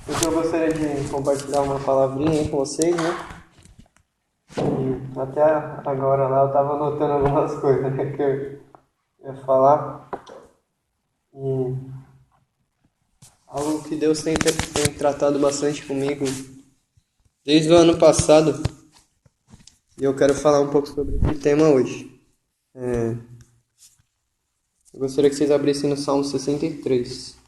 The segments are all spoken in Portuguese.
Hoje eu gostaria de compartilhar uma palavrinha aí com vocês, né? E até agora lá eu estava anotando algumas coisas, né, que eu ia falar. E algo que Deus tem tratado bastante comigo desde o ano passado. E eu quero falar um pouco sobre esse tema hoje. Eu gostaria que vocês abrissem no Salmo 63.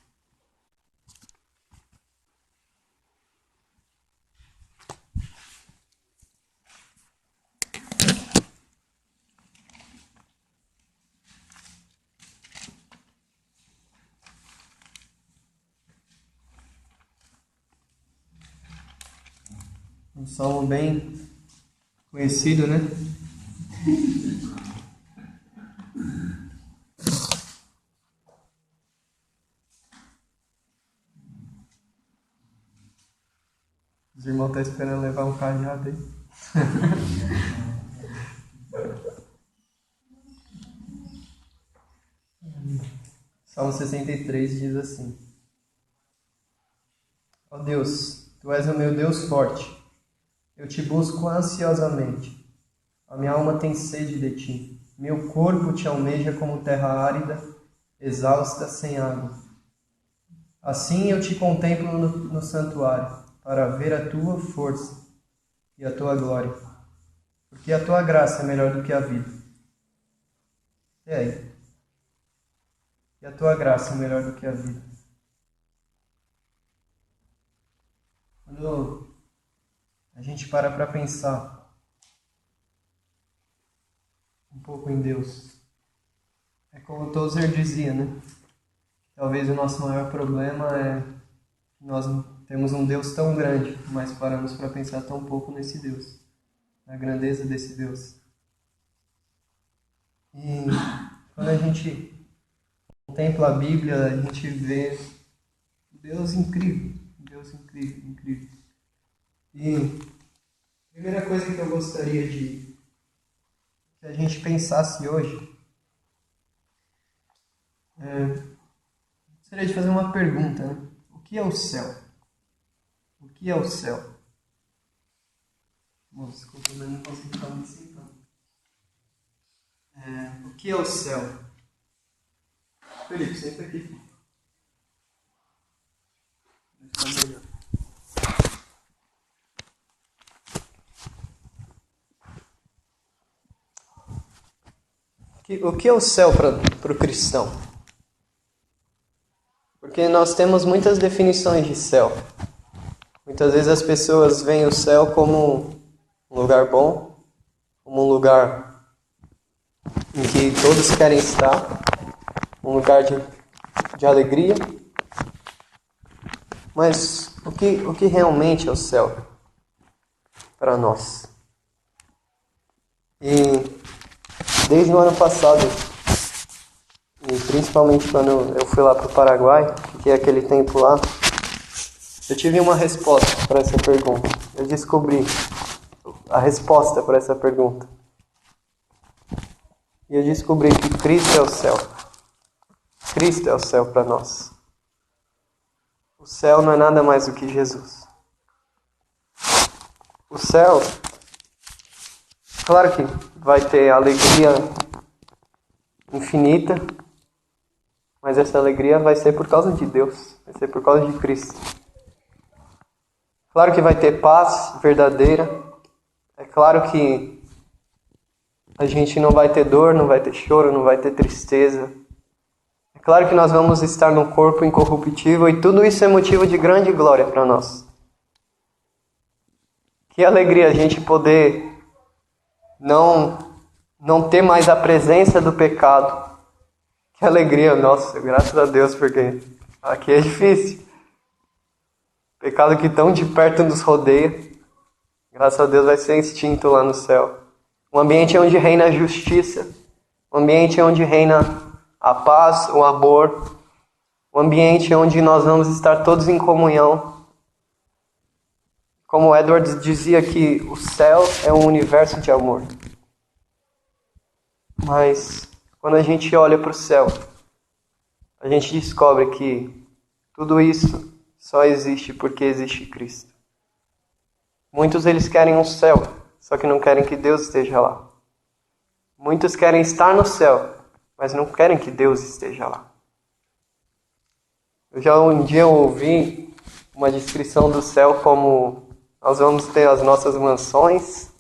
Um salmo bem conhecido, né? Os irmãos estão esperando levar um cajado aí. Salmo 63 diz assim: Ó Deus, Tu és o meu Deus forte. Eu te busco ansiosamente. A minha alma tem sede de Ti. Meu corpo te almeja como terra árida, exausta, sem água. Assim eu te contemplo no santuário, para ver a Tua força e a Tua glória. Porque a Tua graça é melhor do que a vida. E aí? E a Tua graça é melhor do que a vida. Quando a gente para pensar um pouco em Deus, é como Tozer dizia, né? Talvez o nosso maior problema é que nós temos um Deus tão grande, mas paramos para pensar tão pouco nesse Deus, na grandeza desse Deus. E quando a gente contempla a Bíblia, a gente vê um Deus incrível, incrível. E a primeira coisa que eu gostaria de que a gente pensasse hoje gostaria de fazer uma pergunta, né? O que é o céu? O que é o céu? Bom, desculpa, mas não consigo ficar muito sentado. O que é o céu? Felipe, senta aqui. Vai ficar melhor. O que é o céu para o cristão? Porque nós temos muitas definições de céu. Muitas vezes as pessoas veem o céu como um lugar bom, como um lugar em que todos querem estar, um lugar de alegria. Mas o que realmente é o céu para nós? E desde o ano passado, e principalmente quando eu fui lá para o Paraguai, fiquei aquele tempo lá, eu tive uma resposta para essa pergunta. Eu descobri a resposta para essa pergunta. E eu descobri que Cristo é o céu. Cristo é o céu para nós. O céu não é nada mais do que Jesus. O céu, claro que vai ter alegria infinita, mas essa alegria vai ser por causa de Deus, vai ser por causa de Cristo. Claro que vai ter paz verdadeira, é claro que a gente não vai ter dor, não vai ter choro, não vai ter tristeza. É claro que nós vamos estar num corpo incorruptível e tudo isso é motivo de grande glória para nós. Que alegria a gente poder não ter mais a presença do pecado. Que alegria, nossa, graças a Deus, porque aqui é difícil. Pecado que tão de perto nos rodeia, graças a Deus vai ser extinto lá no céu. Um ambiente onde reina a justiça, um ambiente onde reina a paz, o amor, um ambiente onde nós vamos estar todos em comunhão. Como Edwards dizia que o céu é um universo de amor. Mas quando a gente olha para o céu, a gente descobre que tudo isso só existe porque existe Cristo. Muitos eles querem um céu, só que não querem que Deus esteja lá. Muitos querem estar no céu, mas não querem que Deus esteja lá. Um dia eu ouvi uma descrição do céu como: nós vamos ter as nossas mansões,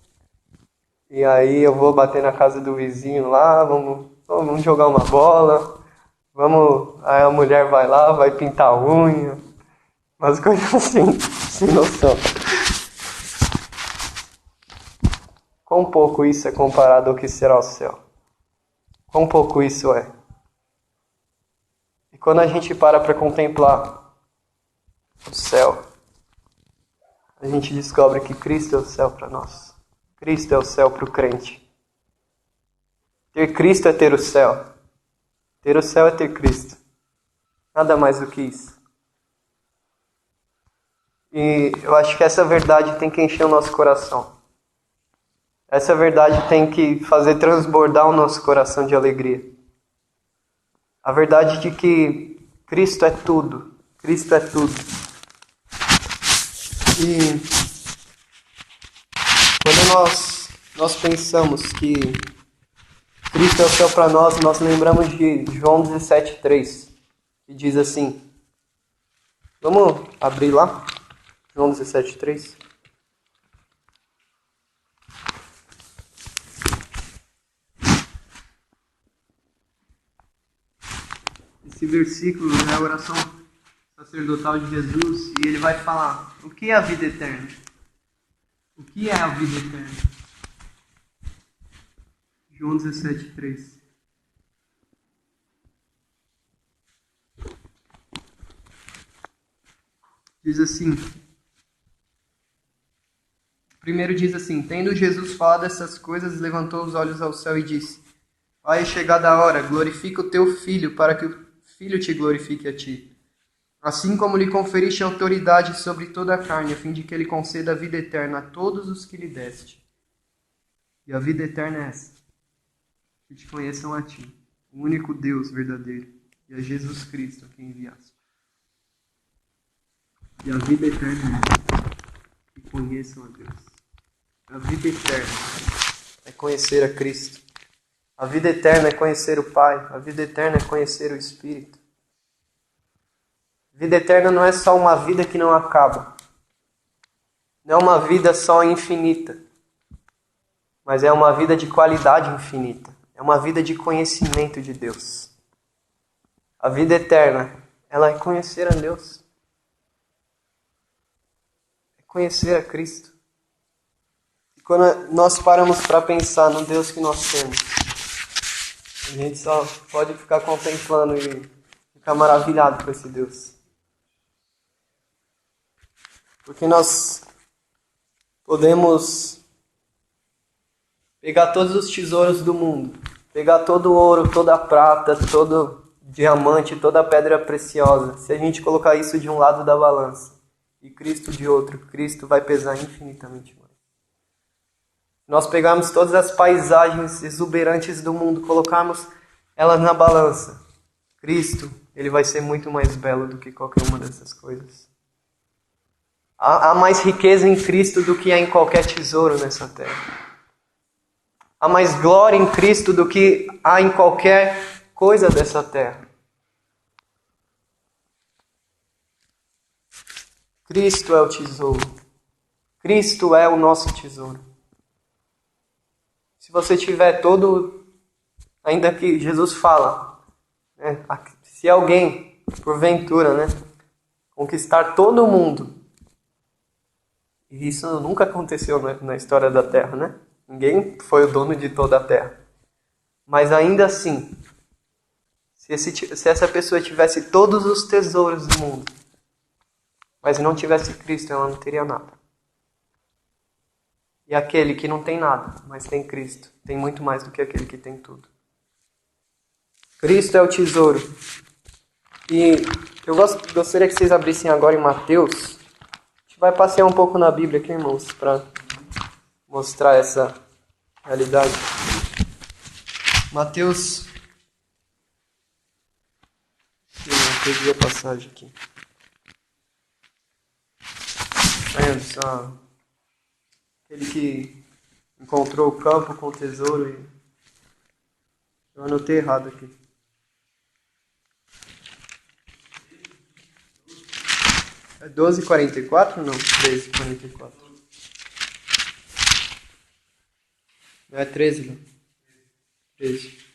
e aí eu vou bater na casa do vizinho lá, vamos jogar uma bola, aí a mulher vai lá, vai pintar a unha, umas coisas assim, sem noção. Quão pouco isso é comparado ao que será o céu? Quão pouco isso é? E quando a gente para contemplar o céu, a gente descobre que Cristo é o céu para nós. Cristo é o céu para o crente. Ter Cristo é ter o céu. Ter o céu é ter Cristo. Nada mais do que isso. E eu acho que essa verdade tem que encher o nosso coração. Essa verdade tem que fazer transbordar o nosso coração de alegria. A verdade de que Cristo é tudo. Cristo é tudo. E quando nós pensamos que Cristo é o céu para nós, nós lembramos de João 17,3, que diz assim. Vamos abrir lá? João 17,3. Esse versículo é a oração sacerdotal de Jesus e ele vai falar: o que é a vida eterna? O que é a vida eterna? João 17,3. Diz assim. Primeiro diz assim: tendo Jesus falado essas coisas, levantou os olhos ao céu e disse: Pai, é chegada a hora, glorifica o teu Filho, para que o Filho te glorifique a ti. Assim como lhe conferiste autoridade sobre toda a carne, a fim de que ele conceda a vida eterna a todos os que lhe deste. E a vida eterna é essa: que te conheçam a ti, o único Deus verdadeiro, e a Jesus Cristo, a quem enviaste. E a vida eterna é essa: que conheçam a Deus. A vida eterna é conhecer a Cristo. A vida eterna é conhecer o Pai. A vida eterna é conhecer o Espírito. Vida eterna não é só uma vida que não acaba. Não é uma vida só infinita. Mas é uma vida de qualidade infinita. É uma vida de conhecimento de Deus. A vida eterna, ela é conhecer a Deus. É conhecer a Cristo. E quando nós paramos para pensar no Deus que nós temos, a gente só pode ficar contemplando e ficar maravilhado com esse Deus. Porque nós podemos pegar todos os tesouros do mundo, pegar todo o ouro, toda a prata, todo diamante, toda a pedra preciosa. Se a gente colocar isso de um lado da balança e Cristo de outro, Cristo vai pesar infinitamente mais. Nós pegarmos todas as paisagens exuberantes do mundo, colocarmos elas na balança, Cristo, ele vai ser muito mais belo do que qualquer uma dessas coisas. Há mais riqueza em Cristo do que há em qualquer tesouro nessa terra. Há mais glória em Cristo do que há em qualquer coisa dessa terra. Cristo é o tesouro. Cristo é o nosso tesouro. Se você tiver todo, ainda que Jesus fala, né, se alguém, porventura, né, conquistar todo o mundo, e isso nunca aconteceu na história da Terra, né? Ninguém foi o dono de toda a Terra. Mas ainda assim, se essa pessoa tivesse todos os tesouros do mundo, mas não tivesse Cristo, ela não teria nada. E aquele que não tem nada, mas tem Cristo, tem muito mais do que aquele que tem tudo. Cristo é o tesouro. E eu gostaria que vocês abrissem agora em Mateus. A gente vai passear um pouco na Bíblia aqui, irmãos, para mostrar essa realidade. Mateus. Eu perdi a passagem aqui. Aquele que encontrou o campo com o tesouro e... Eu anotei errado aqui. É 12h44 ou não? 13h44. Não é 13, não. 13.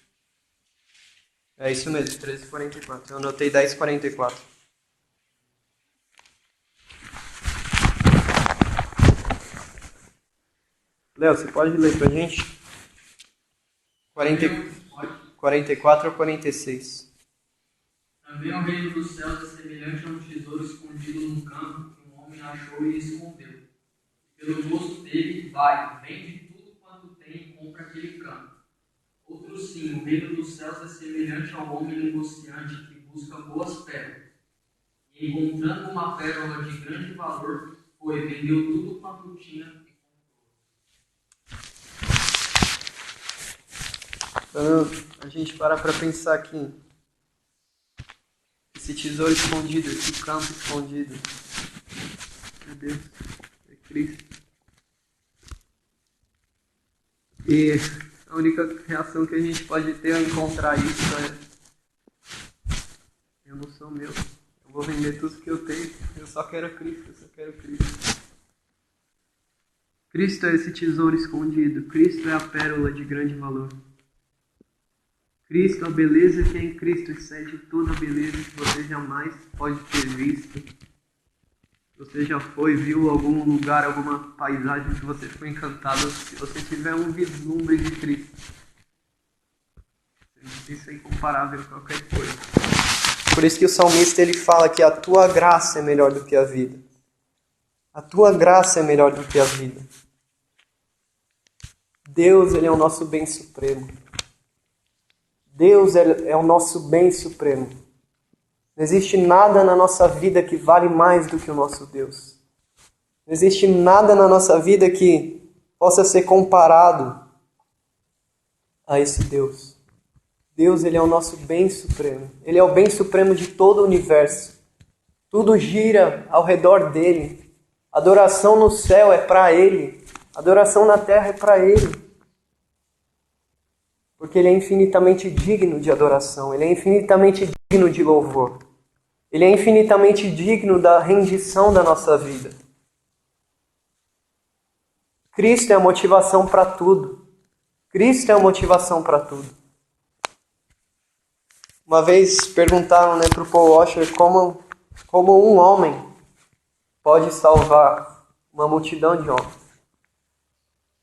É isso mesmo, 13h44. Eu anotei 10h44. Léo, você pode ler pra gente? 44 ou 46? Também o reino dos céus é semelhante a um tesouro escondido num campo que um homem achou e escondeu. Pelo gosto dele, vai, vende tudo quanto tem e compra aquele campo. Outro sim, o reino dos céus é semelhante ao homem negociante que busca boas pérolas. E encontrando uma pérola de grande valor, foi, vendeu tudo quanto tinha e comprou. Então, a gente para pensar aqui. Esse tesouro escondido, esse campo escondido. Meu Deus, é Cristo. E a única reação que a gente pode ter ao encontrar isso é: eu não sou meu, eu vou vender tudo que eu tenho, eu só quero Cristo, eu só quero Cristo. Cristo é esse tesouro escondido, Cristo é a pérola de grande valor. Cristo, a beleza que é em Cristo excede toda a beleza que você jamais pode ter visto. Você já foi, viu algum lugar, alguma paisagem que você ficou encantado, se você tiver um vislumbre de Cristo, isso é incomparável a qualquer coisa. Por isso que o salmista ele fala que a tua graça é melhor do que a vida. A tua graça é melhor do que a vida. Deus, ele é o nosso bem supremo. Deus é o nosso bem supremo. Não existe nada na nossa vida que vale mais do que o nosso Deus. Não existe nada na nossa vida que possa ser comparado a esse Deus. Deus, ele é o nosso bem supremo. Ele é o bem supremo de todo o universo. Tudo gira ao redor dele. A adoração no céu é para ele. A adoração na terra é para ele. Porque ele é infinitamente digno de adoração. Ele é infinitamente digno de louvor. Ele é infinitamente digno da rendição da nossa vida. Cristo é a motivação para tudo. Cristo é a motivação para tudo. Uma vez perguntaram para o Paul Washer como um homem pode salvar uma multidão de homens.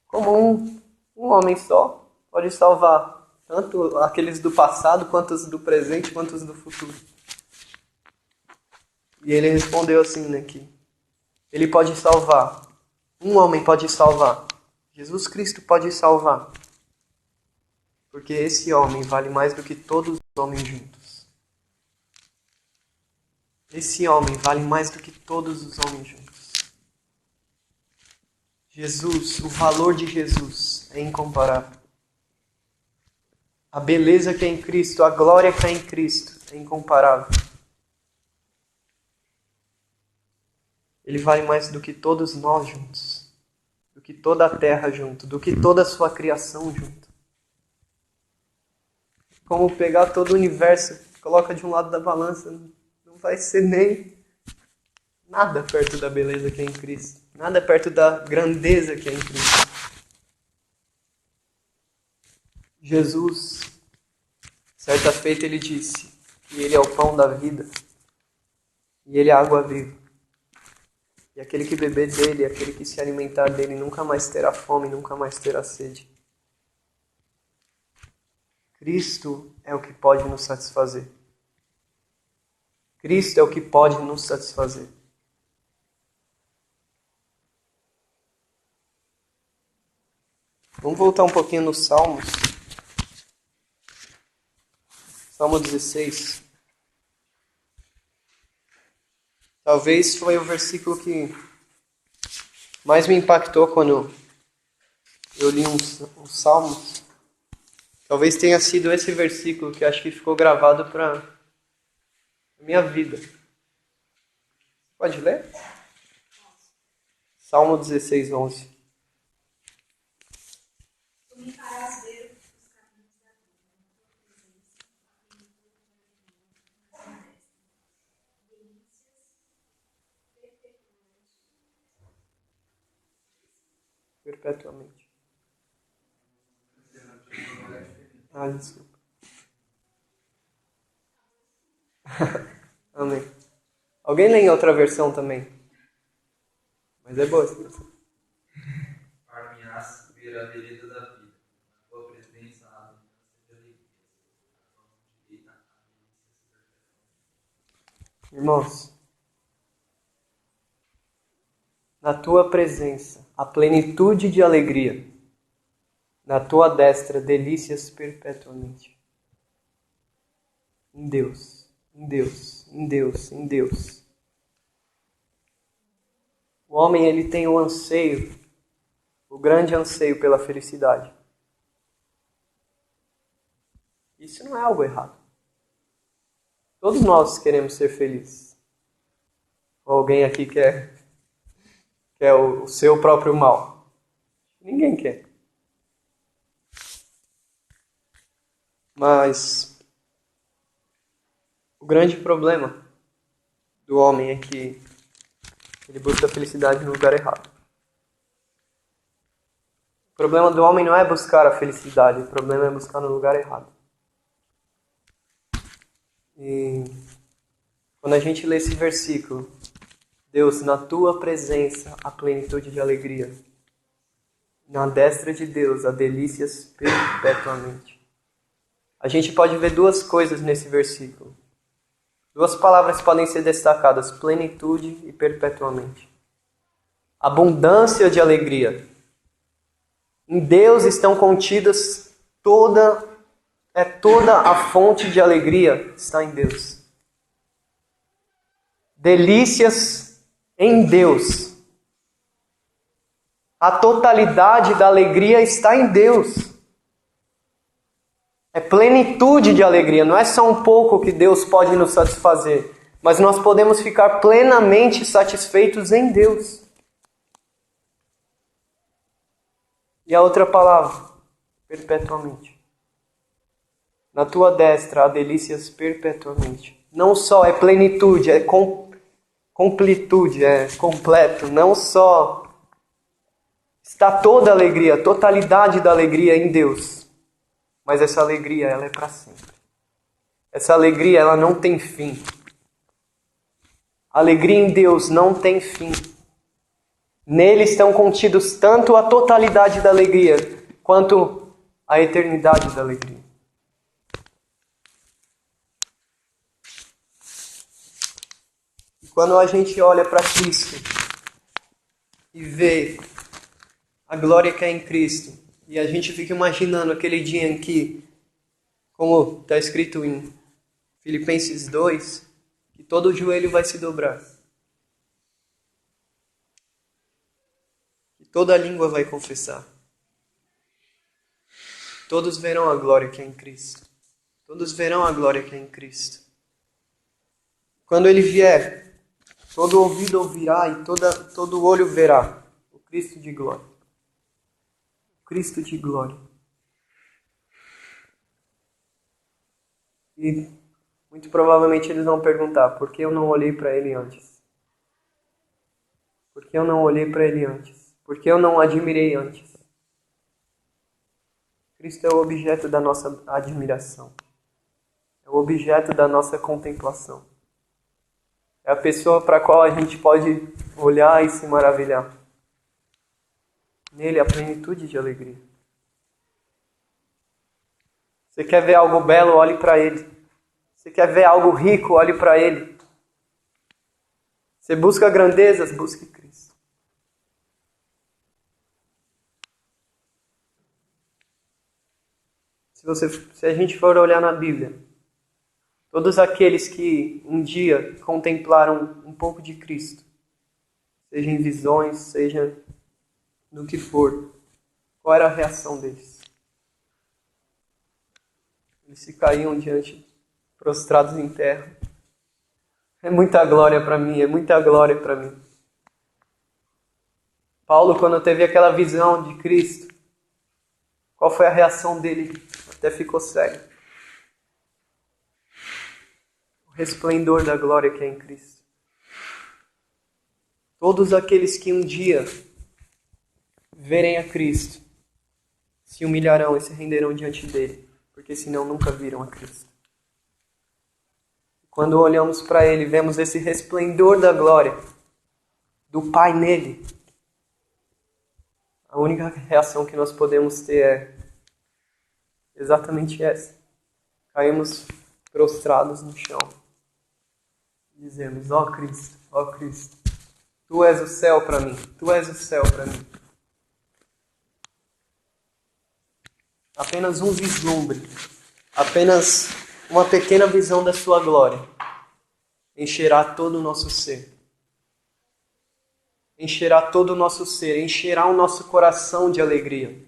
Como um homem só pode salvar tanto aqueles do passado, quanto os do presente, quanto os do futuro. E ele respondeu assim, que ele pode salvar. Um homem pode salvar. Jesus Cristo pode salvar. Porque esse homem vale mais do que todos os homens juntos. Esse homem vale mais do que todos os homens juntos. Jesus, o valor de Jesus é incomparável. A beleza que é em Cristo, a glória que é em Cristo é incomparável. Ele vale mais do que todos nós juntos. Do que toda a terra junto. Do que toda a sua criação junto. Como pegar todo o universo, coloca de um lado da balança, não vai ser nem nada perto da beleza que é em Cristo. Nada perto da grandeza que é em Cristo. Jesus, certa feita, ele disse que ele é o pão da vida e ele é a água viva. E aquele que beber dele, aquele que se alimentar dele, nunca mais terá fome, nunca mais terá sede. Cristo é o que pode nos satisfazer. Cristo é o que pode nos satisfazer. Vamos voltar um pouquinho nos Salmos. Salmo 16. Talvez foi o versículo que mais me impactou quando eu li uns Salmos. Talvez tenha sido esse versículo que acho que ficou gravado para a minha vida. Pode ler? Salmo 16, 11. Tu me farás ver os caminhos da vida, na tua presença, a plenitude de alegria, na tua destra. Delícias Perpetuamente. Ah, desculpa. Amém. Alguém lê em outra versão também? Mas é boa essa versão. Far-me-ás ver a vereda da vida, na tua presença há abundância de alegrias, na tua mão direita há delícias perpétuas. Irmãos, na tua presença, a plenitude de alegria. Na tua destra, delícias perpetuamente. Em Deus, em Deus, em Deus, em Deus. O homem, ele tem o anseio, o grande anseio pela felicidade. Isso não é algo errado. Todos nós queremos ser felizes. Ou alguém aqui quer o seu próprio mal? Ninguém quer. Mas o grande problema do homem é que ele busca a felicidade no lugar errado. O problema do homem não é buscar a felicidade, o problema é buscar no lugar errado. E quando a gente lê esse versículo, Deus, na tua presença, a plenitude de alegria. Na destra de Deus, há delícias perpetuamente. A gente pode ver duas coisas nesse versículo. Duas palavras podem ser destacadas, plenitude e perpetuamente. Abundância de alegria. Em Deus estão contidas toda a fonte de alegria está em Deus. Delícias em Deus. A totalidade da alegria está em Deus. É plenitude de alegria, não é só um pouco que Deus pode nos satisfazer, mas nós podemos ficar plenamente satisfeitos em Deus. E a outra palavra, perpetuamente. Na tua destra há delícias perpetuamente. Não só é plenitude, é completude, é completo. Não só está toda a alegria, a totalidade da alegria em Deus. Mas essa alegria, ela é para sempre. Essa alegria, ela não tem fim. A alegria em Deus não tem fim. Nele estão contidos tanto a totalidade da alegria, quanto a eternidade da alegria. E quando a gente olha para Cristo e vê a glória que é em Cristo, e a gente fica imaginando aquele dia em que, como está escrito em Filipenses 2, que todo joelho vai se dobrar. Que toda língua vai confessar. Todos verão a glória que é em Cristo. Todos verão a glória que é em Cristo. Quando Ele vier, todo ouvido ouvirá e todo olho verá o Cristo de glória. Cristo de glória. E muito provavelmente eles vão perguntar, por que eu não olhei para ele antes? Por que eu não olhei para ele antes? Por que eu não admirei antes? Cristo é o objeto da nossa admiração. É o objeto da nossa contemplação. É a pessoa para a qual a gente pode olhar e se maravilhar. Nele a plenitude de alegria. Você quer ver algo belo, olhe para Ele. Você quer ver algo rico, olhe para Ele. Você busca grandezas, busque Cristo. Se a gente for olhar na Bíblia, todos aqueles que um dia contemplaram um pouco de Cristo, seja em visões, seja no que for, qual era a reação deles? Eles se caíam diante, prostrados em terra. É muita glória para mim, é muita glória para mim. Paulo, quando teve aquela visão de Cristo, qual foi a reação dele? Até ficou cego. O resplendor da glória que é em Cristo. Todos aqueles que um dia verem a Cristo se humilharão e se renderão diante dele, porque senão nunca viram a Cristo. Quando olhamos para ele, vemos esse resplendor da glória do Pai nele. A única reação que nós podemos ter é exatamente essa. Caímos prostrados no chão. Dizemos, ó Cristo, Tu és o céu para mim, Tu és o céu para mim. Apenas um vislumbre, apenas uma pequena visão da sua glória encherá todo o nosso ser. Encherá todo o nosso ser, encherá o nosso coração de alegria,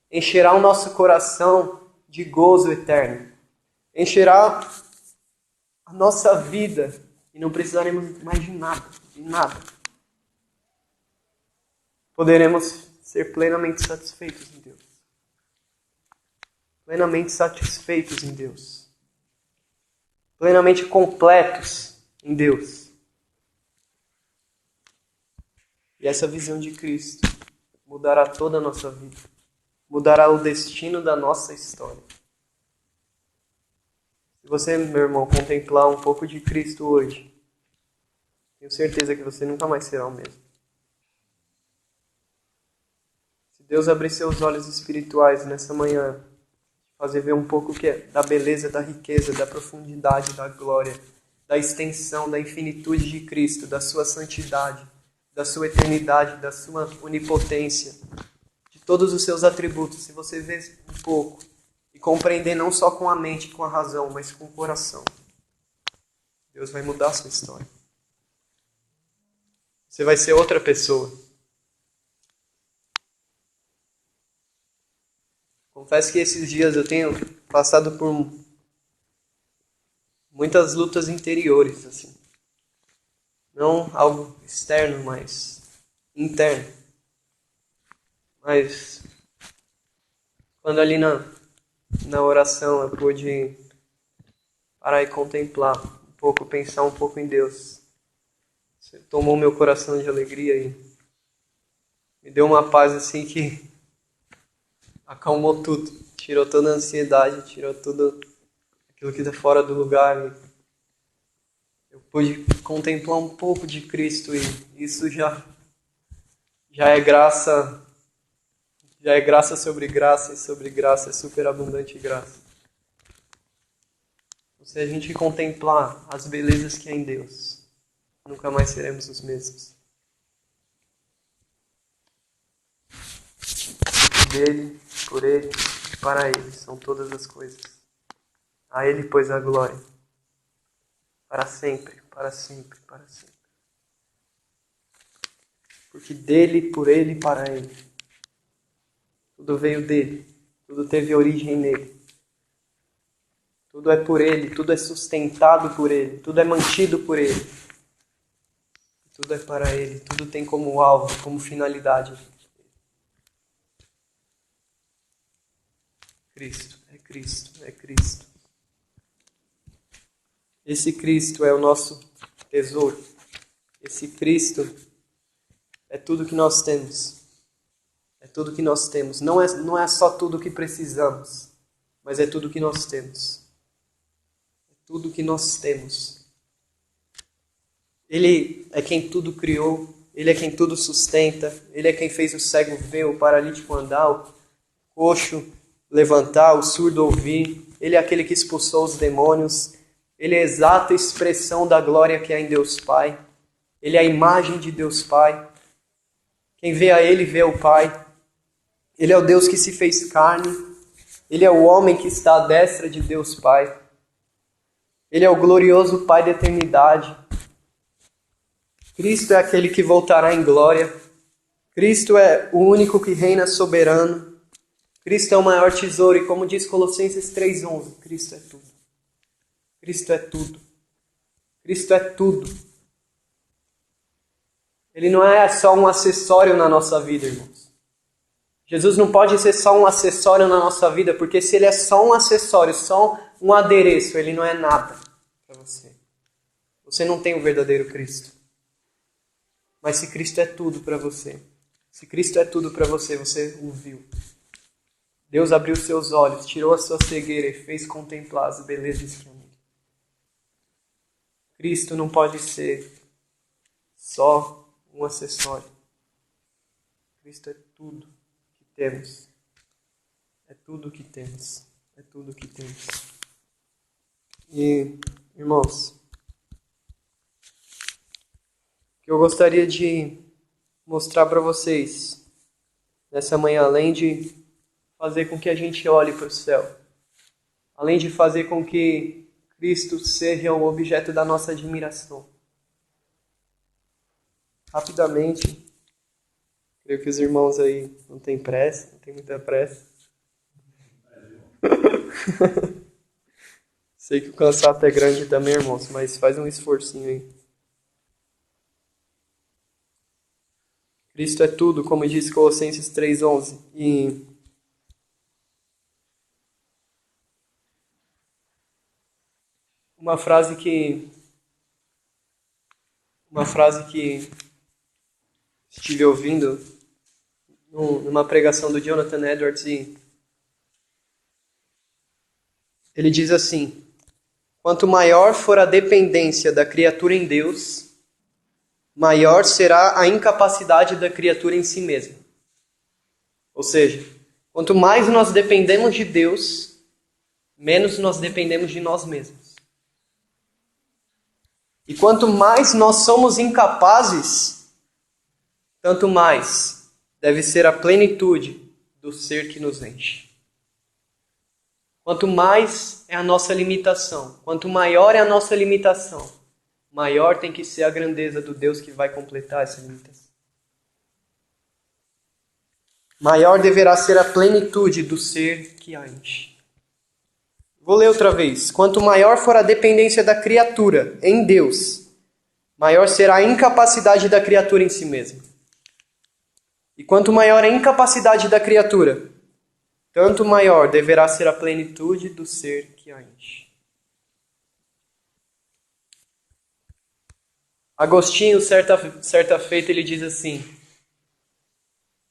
encherá o nosso coração de gozo eterno, encherá a nossa vida e não precisaremos mais de nada. Poderemos ser plenamente satisfeitos em Deus. Plenamente satisfeitos em Deus. Plenamente completos em Deus. E essa visão de Cristo mudará toda a nossa vida. Mudará o destino da nossa história. Se você, meu irmão, contemplar um pouco de Cristo hoje, tenho certeza que você nunca mais será o mesmo. Se Deus abrir seus olhos espirituais nessa manhã, fazer ver um pouco da beleza, da riqueza, da profundidade, da glória, da extensão, da infinitude de Cristo, da sua santidade, da sua eternidade, da sua onipotência, de todos os seus atributos. Se você ver um pouco e compreender não só com a mente, com a razão, mas com o coração, Deus vai mudar a sua história. Você vai ser outra pessoa. Confesso que esses dias eu tenho passado por muitas lutas interiores, assim. Não algo externo, mas interno. Mas quando ali na oração eu pude parar e contemplar um pouco, pensar um pouco em Deus. Você tomou meu coração de alegria e me deu uma paz assim que acalmou tudo. Tirou toda a ansiedade, tirou tudo aquilo que está fora do lugar. Eu pude contemplar um pouco de Cristo e isso já é graça sobre graça e sobre graça é superabundante graça. Se a gente contemplar as belezas que há em Deus, nunca mais seremos os mesmos. Dele, por Ele e para Ele são todas as coisas. A Ele, pois, a glória. Para sempre, para sempre, para sempre. Porque dele, por Ele e para Ele. Tudo veio dele. Tudo teve origem nele. Tudo é por Ele. Tudo é sustentado por Ele. Tudo é mantido por Ele. Tudo é para Ele. Tudo tem como alvo, como finalidade. Cristo, é Cristo, é Cristo. Esse Cristo é o nosso tesouro. Esse Cristo é tudo que nós temos. É tudo que nós temos. Não é só tudo que precisamos, mas é tudo que nós temos. É tudo que nós temos. Ele é quem tudo criou. Ele é quem tudo sustenta. Ele é quem fez o cego ver, o paralítico andar, o coxo levantar, o surdo ouvir. Ele é aquele que expulsou os demônios. Ele é a exata expressão da glória que há em Deus Pai. Ele é a imagem de Deus Pai. Quem vê a Ele, vê o Pai. Ele é o Deus que se fez carne. Ele é o homem que está à destra de Deus Pai. Ele é o glorioso Pai da eternidade. Cristo é aquele que voltará em glória. Cristo é o único que reina soberano. Cristo é o maior tesouro e como diz Colossenses 3:11, Cristo é tudo. Cristo é tudo. Cristo é tudo. Ele não é só um acessório na nossa vida, irmãos. Jesus não pode ser só um acessório na nossa vida, porque se ele é só um acessório, só um adereço, ele não é nada para você. Você não tem o verdadeiro Cristo. Mas se Cristo é tudo para você, se Cristo é tudo para você, você o viu. Deus abriu seus olhos, tirou a sua cegueira e fez contemplar as belezas que há nele. Cristo não pode ser só um acessório. Cristo é tudo que temos. É tudo que temos. É tudo que temos. E, irmãos, o que eu gostaria de mostrar para vocês nessa manhã, além de fazer com que a gente olhe para o céu, além de fazer com que Cristo seja o objeto da nossa admiração. Rapidamente, creio que os irmãos aí não têm pressa, não tem muita pressa. Sei que o cansaço é grande também, irmãos, mas faz um esforcinho aí. Cristo é tudo, como diz Colossenses 3:11. E uma frase que estive ouvindo numa pregação do Jonathan Edwards, e ele diz assim: quanto maior for a dependência da criatura em Deus, maior será a incapacidade da criatura em si mesma. Ou seja, quanto mais nós dependemos de Deus, menos nós dependemos de nós mesmos. E quanto mais nós somos incapazes, tanto mais deve ser a plenitude do ser que nos enche. Quanto mais é a nossa limitação, quanto maior é a nossa limitação, maior tem que ser a grandeza do Deus que vai completar essa limitação. Maior deverá ser a plenitude do ser que a enche. Vou ler outra vez. Quanto maior for a dependência da criatura em Deus, maior será a incapacidade da criatura em si mesma. E quanto maior a incapacidade da criatura, tanto maior deverá ser a plenitude do ser que a enche. Agostinho, certa feita, ele diz assim: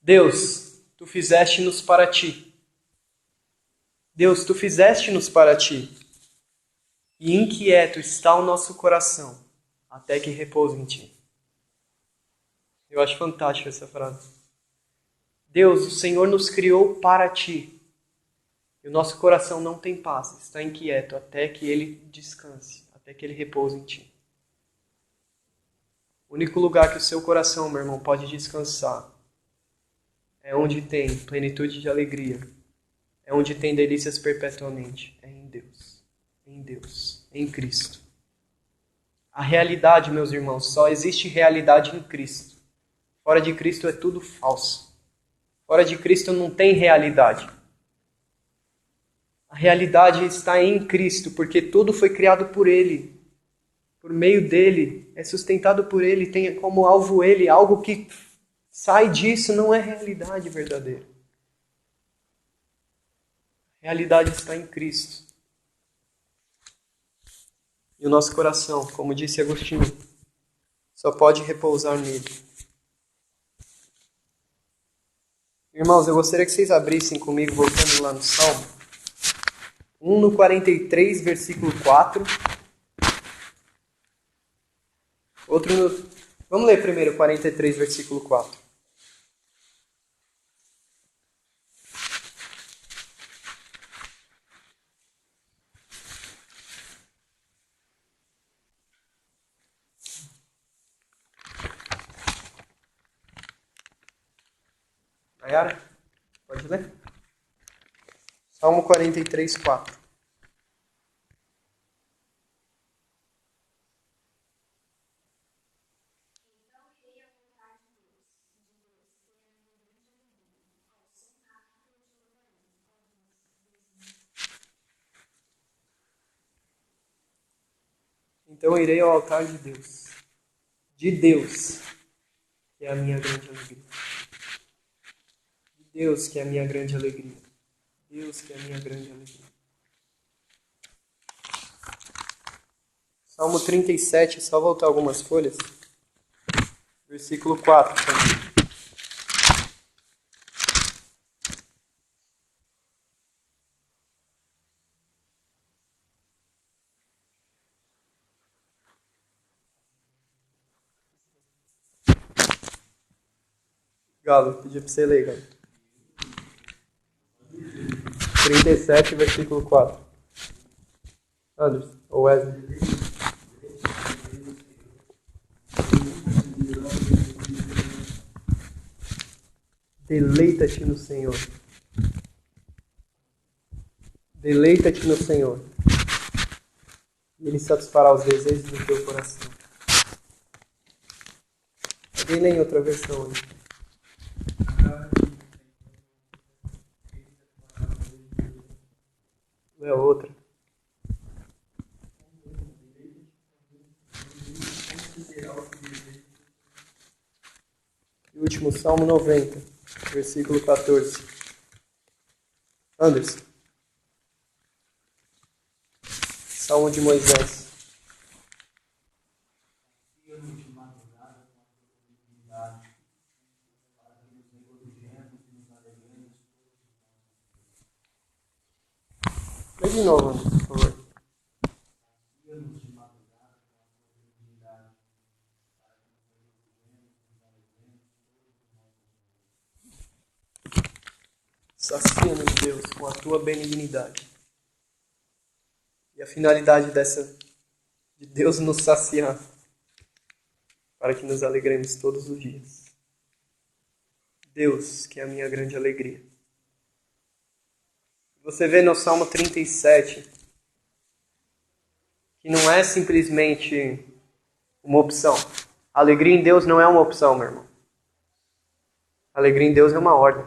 Deus, tu fizeste-nos para ti. Deus, tu fizeste-nos para ti. E inquieto está o nosso coração, até que repouse em ti. Eu acho fantástico essa frase. Deus, o Senhor nos criou para ti. E o nosso coração não tem paz, está inquieto até que ele descanse, até que ele repouse em ti. O único lugar que o seu coração, meu irmão, pode descansar é onde tem plenitude de alegria, é onde tem delícias perpetuamente. É em Deus, em Deus, em Cristo. A realidade, meus irmãos, só existe realidade em Cristo. Fora de Cristo é tudo falso. Fora de Cristo não tem realidade. A realidade está em Cristo, porque tudo foi criado por Ele. Por meio dEle, é sustentado por Ele, tem como alvo Ele. Algo que sai disso não é realidade verdadeira. A realidade está em Cristo. E o nosso coração, como disse Agostinho, só pode repousar nele. Irmãos, eu gostaria que vocês abrissem comigo, voltando lá no Salmo. Um no 43, versículo 4. Outro no... Vamos ler primeiro o 43, versículo 4. Nayara, pode ler? Salmo 43, 4. Então irei ao altar de Deus. De Deus. que é a minha grande alegria. De Deus, que é a minha grande alegria. Deus, que é a minha grande alegria. Salmo 37, só voltar algumas folhas. Versículo 4 também. Galo, pedi pra você ler, Galo. 37, versículo 4. Anderson, ou Wesley. Deleita-te no Senhor. Deleita-te no Senhor. E Ele satisfará os desejos do teu coração. Alguém lê em outra versão aí. Lê a outra. E o último, Salmo 90, versículo 14. Anderson. Salmo de Moisés. Lê de novo, Anderson, por favor. Sacia-nos, Deus, com a tua benignidade. E a finalidade de Deus nos saciar, para que nos alegremos todos os dias. Deus, que é a minha grande alegria. Você vê no Salmo 37 que não é simplesmente uma opção. Alegria em Deus não é uma opção, meu irmão. Alegria em Deus é uma ordem.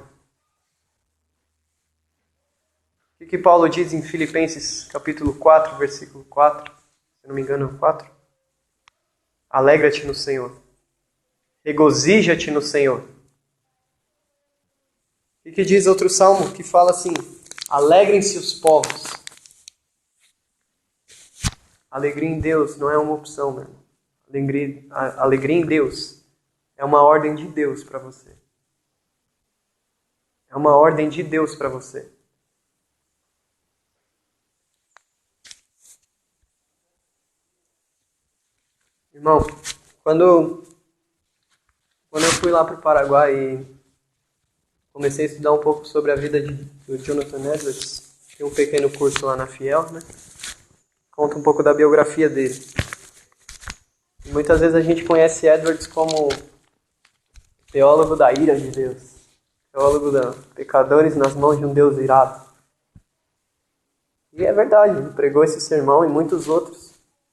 O que Paulo diz em Filipenses capítulo 4, versículo 4? Se não me engano, é 4. Alegra-te no Senhor. Regozija-te no Senhor. O que diz outro salmo que fala assim? Alegrem-se os povos. Alegria em Deus não é uma opção, meu irmão. Alegria em Deus é uma ordem de Deus para você. É uma ordem de Deus para você. Irmão, quando eu fui lá para o Paraguai e comecei a estudar um pouco sobre a vida do Jonathan Edwards, tem um pequeno curso lá na Fiel, né? Conta um pouco da biografia dele. E muitas vezes a gente conhece Edwards como teólogo da ira de Deus, teólogo da pecadores nas mãos de um Deus irado. E é verdade, ele pregou esse sermão e muitos outros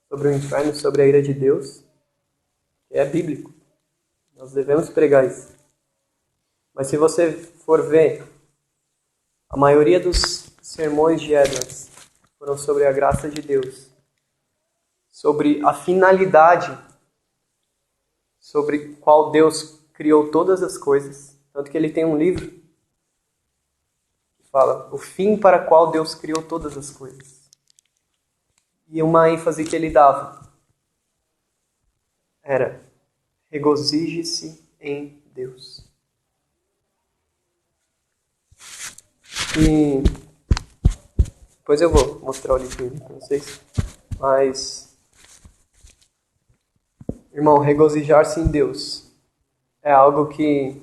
sobre o inferno, sobre a ira de Deus, que é bíblico. Nós devemos pregar isso. Mas se você for ver, a maioria dos sermões de Edwards foram sobre a graça de Deus, sobre a finalidade, sobre qual Deus criou todas as coisas. Tanto que ele tem um livro que fala o fim para qual Deus criou todas as coisas. E uma ênfase que ele dava era: regozije-se em Deus. E depois eu vou mostrar o livro para vocês. Mas, irmão, regozijar-se em Deus é algo que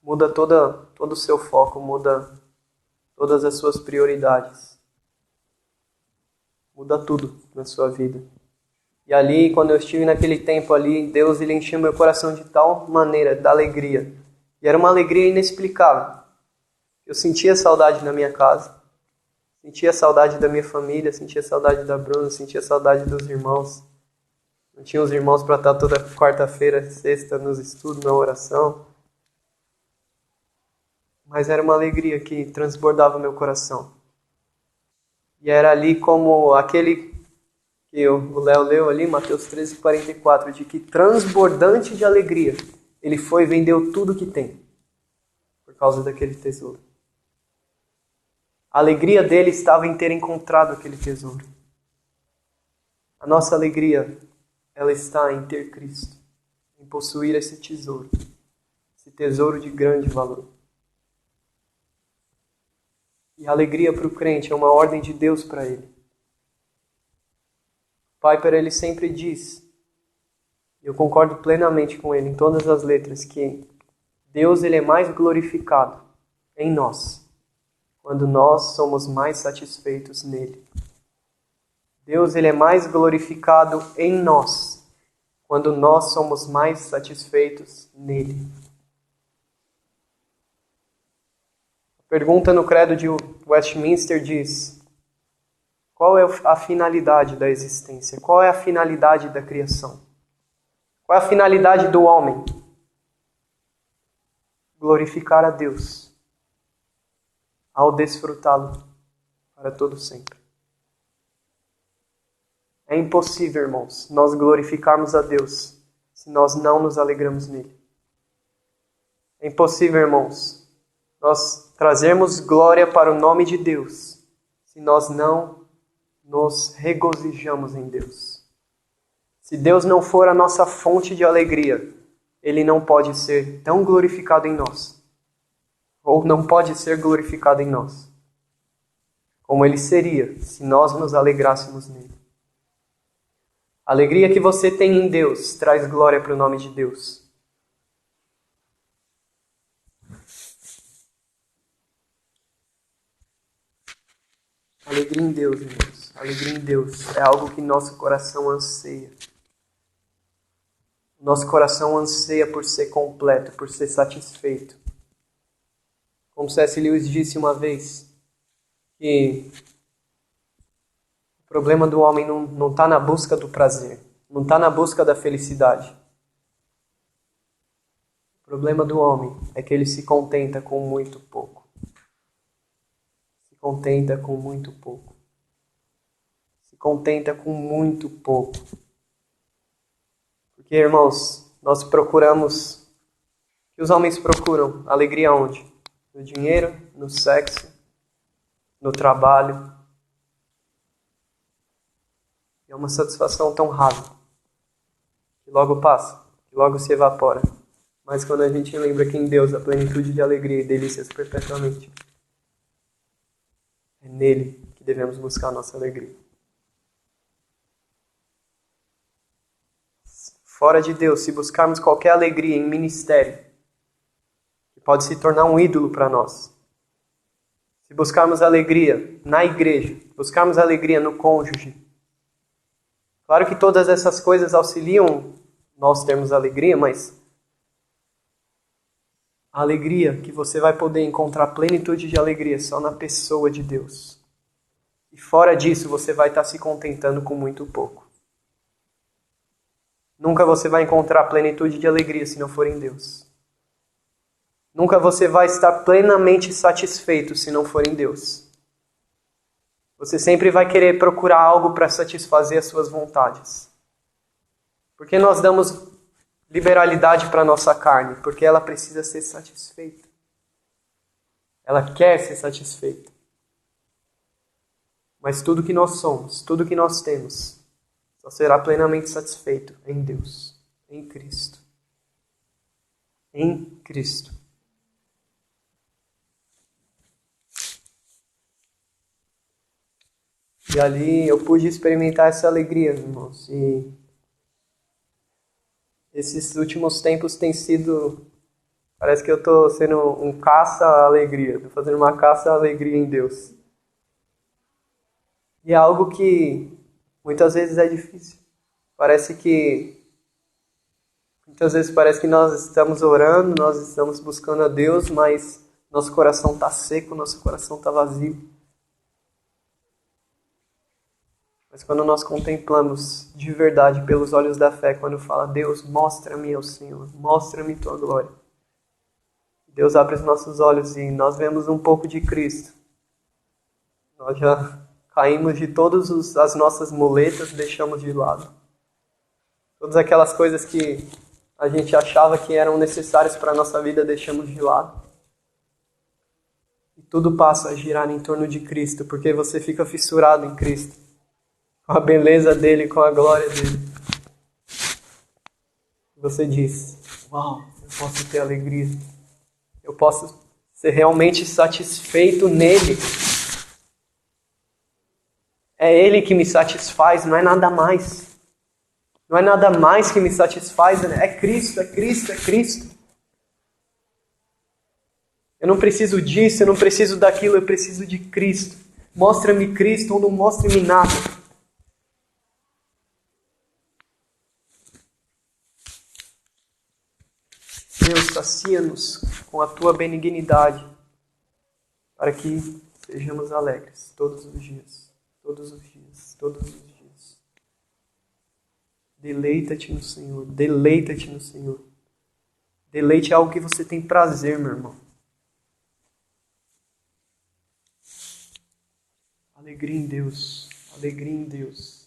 muda todo o seu foco, muda todas as suas prioridades. Muda tudo na sua vida. E ali, quando eu estive naquele tempo ali, Deus ele encheu meu coração de tal maneira, da alegria. E era uma alegria inexplicável. Eu sentia saudade na minha casa. Sentia saudade da minha família, sentia saudade da Bruna, sentia saudade dos irmãos. Não tinha os irmãos para estar toda quarta-feira, sexta, nos estudos, na oração. Mas era uma alegria que transbordava meu coração. E era ali como aquele que o Léo leu ali, Mateus 13:44, de que transbordante de alegria, ele foi e vendeu tudo que tem, por causa daquele tesouro. A alegria dele estava em ter encontrado aquele tesouro. A nossa alegria, ela está em ter Cristo, em possuir esse tesouro de grande valor. E a alegria para o crente é uma ordem de Deus para ele. Piper, ele sempre diz, e eu concordo plenamente com ele em todas as letras, que Deus ele é mais glorificado em nós, quando nós somos mais satisfeitos nele. Deus ele é mais glorificado em nós, quando nós somos mais satisfeitos nele. A pergunta no credo de Westminster diz: qual é a finalidade da existência? Qual é a finalidade da criação? Qual é a finalidade do homem? Glorificar a Deus, ao desfrutá-lo para todo sempre. É impossível, irmãos, nós glorificarmos a Deus se nós não nos alegramos nele. É impossível, irmãos, nós trazermos glória para o nome de Deus se nós não nos regozijamos em Deus. Se Deus não for a nossa fonte de alegria, ele não pode ser tão glorificado em nós, ou não pode ser glorificado em nós, como ele seria se nós nos alegrássemos nele. A alegria que você tem em Deus traz glória para o nome de Deus. Alegria em Deus, irmãos. Alegria em Deus é algo que nosso coração anseia. Nosso coração anseia por ser completo, por ser satisfeito. Como C.S. Lewis disse uma vez, que o problema do homem não está na busca do prazer, não está na busca da felicidade. O problema do homem é que ele se contenta com muito pouco. Se contenta com muito pouco. Se contenta com muito pouco. Porque, irmãos, nós procuramos, o que os homens procuram? Alegria onde? No dinheiro, no sexo, no trabalho. É uma satisfação tão rasa, que logo passa, que logo se evapora. Mas quando a gente lembra que em Deus a plenitude de alegria e delícias perpetuamente, é nele que devemos buscar a nossa alegria. Fora de Deus, se buscarmos qualquer alegria em ministério, que pode se tornar um ídolo para nós. Se buscarmos alegria na igreja, buscarmos alegria no cônjuge. Claro que todas essas coisas auxiliam nós termos alegria, mas a alegria que você vai poder encontrar plenitude de alegria só na pessoa de Deus. E fora disso, você vai estar se contentando com muito pouco. Nunca você vai encontrar plenitude de alegria se não for em Deus. Nunca você vai estar plenamente satisfeito se não for em Deus. Você sempre vai querer procurar algo para satisfazer as suas vontades. Porque nós damos liberalidade para a nossa carne? Porque ela precisa ser satisfeita. Ela quer ser satisfeita. Mas tudo que nós somos, tudo que nós temos, só será plenamente satisfeito em Deus, em Cristo. Em Cristo. E ali eu pude experimentar essa alegria, irmãos. E esses últimos tempos tem sido... Parece que eu estou sendo um caça à alegria. Estou fazendo uma caça à alegria em Deus. E é algo que muitas vezes é difícil. Muitas vezes parece que nós estamos orando, nós estamos buscando a Deus, mas nosso coração está seco, nosso coração está vazio. Mas quando nós contemplamos de verdade pelos olhos da fé, quando fala, Deus, mostra-me ao Senhor, mostra-me tua glória. Deus abre os nossos olhos e nós vemos um pouco de Cristo. Nós já Caímos de todas as nossas muletas, deixamos de lado. Todas aquelas coisas que a gente achava que eram necessárias para a nossa vida, deixamos de lado. E tudo passa a girar em torno de Cristo, porque você fica fissurado em Cristo, com a beleza dele, com a glória dele. Você diz, uau, eu posso ter alegria. Eu posso ser realmente satisfeito nele. É ele que me satisfaz, não é nada mais. Não é nada mais que me satisfaz, é Cristo, é Cristo, é Cristo. Eu não preciso disso, eu não preciso daquilo, eu preciso de Cristo. Mostra-me Cristo ou não mostre-me nada. Deus, sacia-nos com a tua benignidade, para que sejamos alegres todos os dias, todos os dias, todos os dias. Deleita-te no Senhor, deleita-te no Senhor. Deleite é algo que você tem prazer, meu irmão. Alegria em Deus, alegria em Deus.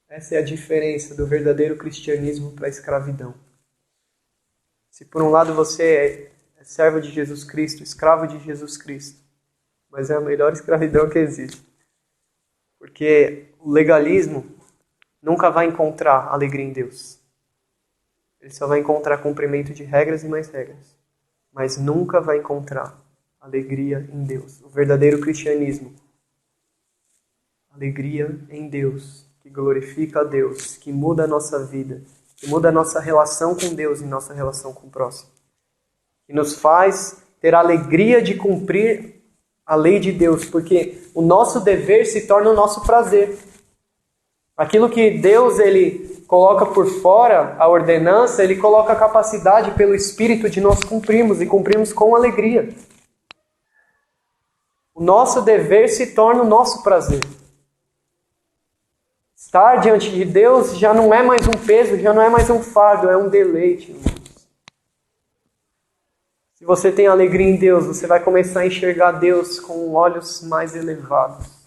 Essa é a diferença do verdadeiro cristianismo para a escravidão. Se por um lado você é servo de Jesus Cristo, escravo de Jesus Cristo, mas é a melhor escravidão que existe. Porque o legalismo nunca vai encontrar alegria em Deus. Ele só vai encontrar cumprimento de regras e mais regras. Mas nunca vai encontrar alegria em Deus. O verdadeiro cristianismo. Alegria em Deus, que glorifica a Deus, que muda a nossa vida, que muda a nossa relação com Deus e nossa relação com o próximo. Que nos faz ter a alegria de cumprir a lei de Deus, porque o nosso dever se torna o nosso prazer. Aquilo que Deus ele coloca por fora, a ordenança, ele coloca a capacidade pelo Espírito de nós cumprirmos e cumprirmos com alegria. O nosso dever se torna o nosso prazer. Estar diante de Deus já não é mais um peso, já não é mais um fardo, é um deleite, irmãos. Se você tem alegria em Deus, você vai começar a enxergar Deus com olhos mais elevados.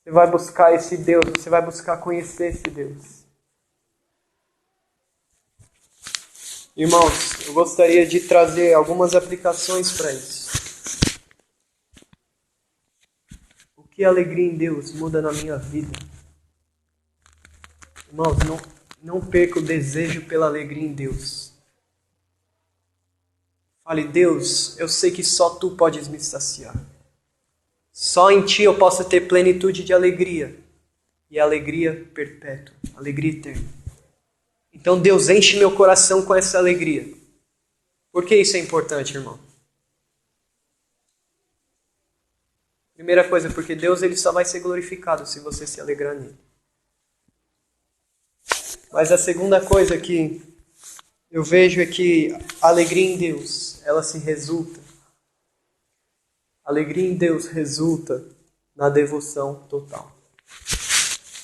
Você vai buscar esse Deus, você vai buscar conhecer esse Deus. Irmãos, eu gostaria de trazer algumas aplicações para isso. O que a alegria em Deus muda na minha vida? Irmãos, não perca o desejo pela alegria em Deus. Fale, Deus, eu sei que só Tu podes me saciar. Só em Ti eu posso ter plenitude de alegria. E alegria perpétua, alegria eterna. Então Deus, enche meu coração com essa alegria. Por que isso é importante, irmão? Primeira coisa, porque Deus ele só vai ser glorificado se você se alegrar nele. Mas a segunda coisa que eu vejo é que a alegria em Deus, ela se resulta. A alegria em Deus resulta na devoção total.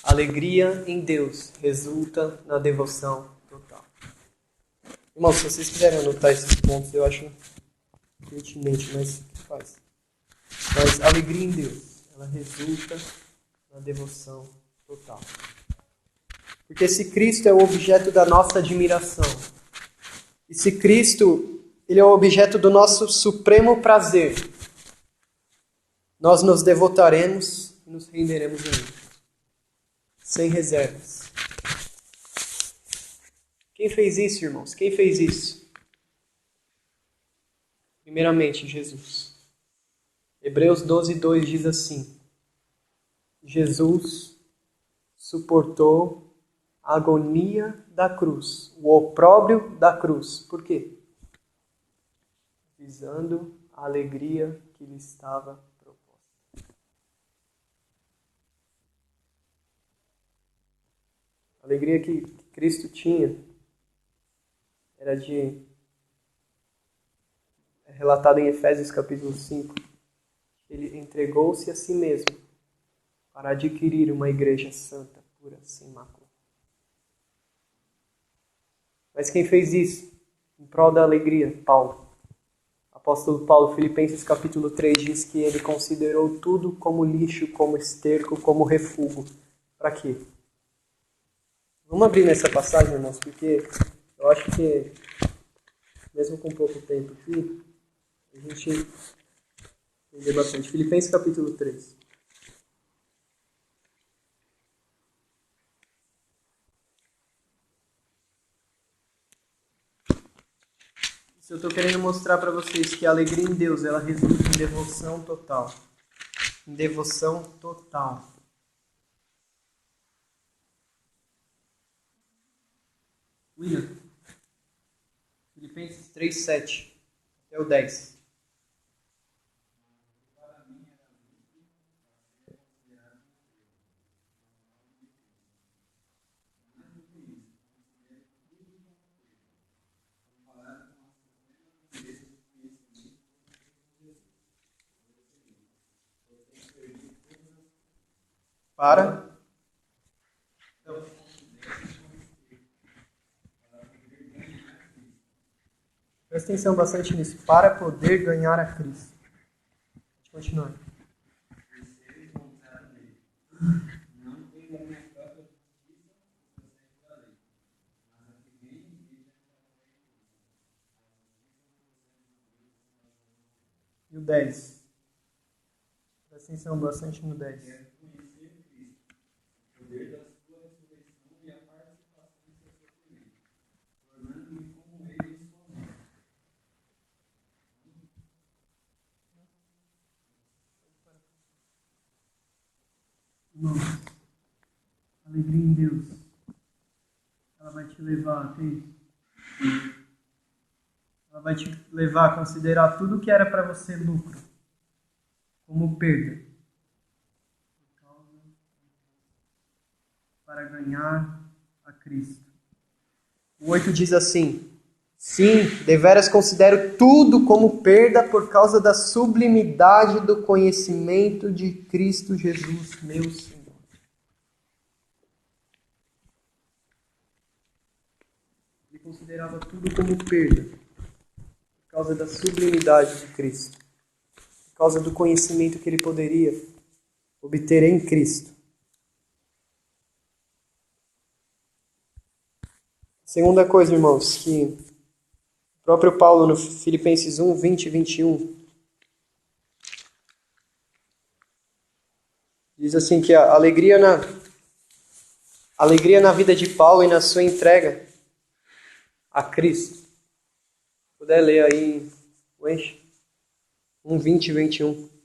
A alegria em Deus resulta na devoção total. Irmão, se vocês quiserem anotar esses pontos, eu acho pertinente, mas faz. Mas a alegria em Deus, ela resulta na devoção total. Porque se Cristo é o objeto da nossa admiração, e se Cristo ele é o objeto do nosso supremo prazer, nós nos devotaremos e nos renderemos a Ele, sem reservas. Quem fez isso, irmãos? Quem fez isso? Primeiramente, Jesus. Hebreus 12:2 diz assim: Jesus suportou a agonia da cruz, o opróbrio da cruz. Por quê? Visando a alegria que lhe estava proposta. A alegria que Cristo tinha era é relatado em Efésios capítulo 5. Ele entregou-se a si mesmo para adquirir uma igreja santa, pura, sem mácula. Mas quem fez isso? Em prol da alegria? Paulo. apóstolo Paulo, Filipenses capítulo 3, diz que ele considerou tudo como lixo, como esterco, como refúgio. Para quê? Vamos abrir nessa passagem, irmãos, porque eu acho que, mesmo com pouco tempo aqui, a gente entender bastante. Filipenses capítulo 3. Eu estou querendo mostrar para vocês que a alegria em Deus, ela resulta em devoção total. Em devoção total. William, Filipenses 3, 7 até o 10. Para. Então, presta atenção bastante nisso. Para poder ganhar a Cristo. Pode continuar. E o 10. Presta atenção bastante no 10. Irmãos, alegria em Deus, ela vai te levar a ter. Ela vai te levar a considerar tudo que era para você lucro como perda. Para ganhar a Cristo. O 8 diz assim: sim, deveras considero tudo como perda por causa da sublimidade do conhecimento de Cristo Jesus, meu Senhor. Ele considerava tudo como perda por causa da sublimidade de Cristo, por causa do conhecimento que ele poderia obter em Cristo. Segunda coisa, irmãos, que o próprio Paulo no Filipenses 1, 20 e 21 diz assim que a alegria na vida de Paulo e na sua entrega a Cristo. Se puder ler aí, Wench, 1, 20 e 21.